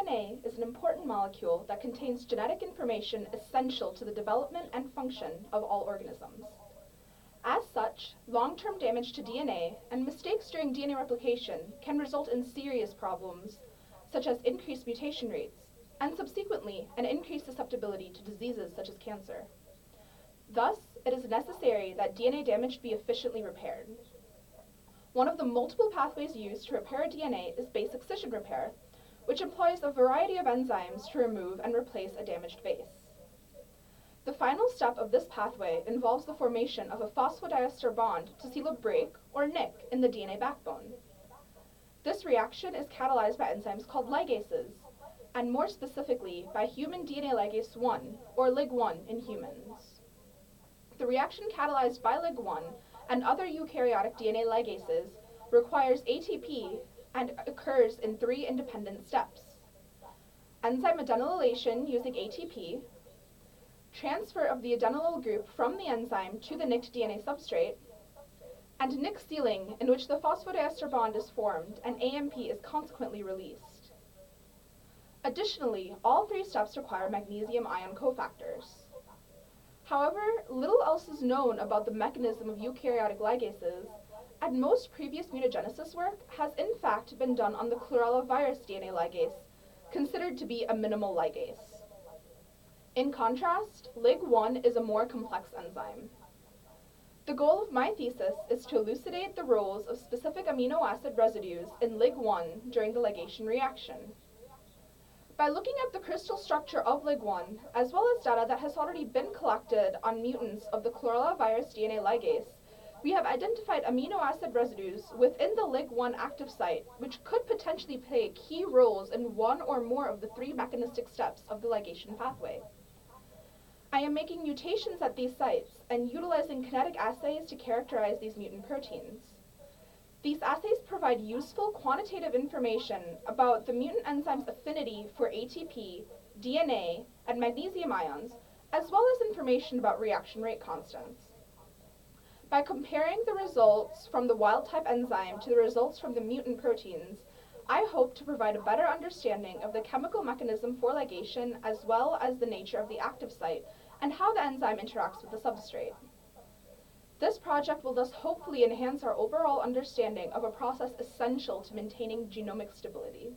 DNA is an important molecule that contains genetic information essential to the development and function of all organisms. As such, long-term damage to DNA and mistakes during DNA replication can result in serious problems, such as increased mutation rates, and subsequently an increased susceptibility to diseases such as cancer. Thus, it is necessary that DNA damage be efficiently repaired. One of the multiple pathways used to repair DNA is base excision repair, which employs a variety of enzymes to remove and replace a damaged base. The final step of this pathway involves the formation of a phosphodiester bond to seal a break, or nick, in the DNA backbone. This reaction is catalyzed by enzymes called ligases, and more specifically by human DNA ligase 1, or Lig1 in humans. The reaction catalyzed by Lig1 and other eukaryotic DNA ligases requires ATP and occurs in 3 independent steps: enzyme adenylation using ATP, transfer of the adenylyl group from the enzyme to the nicked DNA substrate, and nick sealing, in which the phosphodiester bond is formed and AMP is consequently released. Additionally, all 3 steps require magnesium ion cofactors. However, little else is known about the mechanism of eukaryotic ligases, and most previous mutagenesis work has in fact been done on the chlorella virus DNA ligase, considered to be a minimal ligase. In contrast, Lig1 is a more complex enzyme. The goal of my thesis is to elucidate the roles of specific amino acid residues in Lig1 during the ligation reaction. By looking at the crystal structure of Lig1, as well as data that has already been collected on mutants of the chlorella virus DNA ligase, we have identified amino acid residues within the Lig1 active site, which could potentially play key roles in one or more of the 3 mechanistic steps of the ligation pathway. I am making mutations at these sites and utilizing kinetic assays to characterize these mutant proteins. These assays provide useful quantitative information about the mutant enzyme's affinity for ATP, DNA, and magnesium ions, as well as information about reaction rate constants. By comparing the results from the wild-type enzyme to the results from the mutant proteins, I hope to provide a better understanding of the chemical mechanism for ligation as well as the nature of the active site and how the enzyme interacts with the substrate. This project will thus hopefully enhance our overall understanding of a process essential to maintaining genomic stability.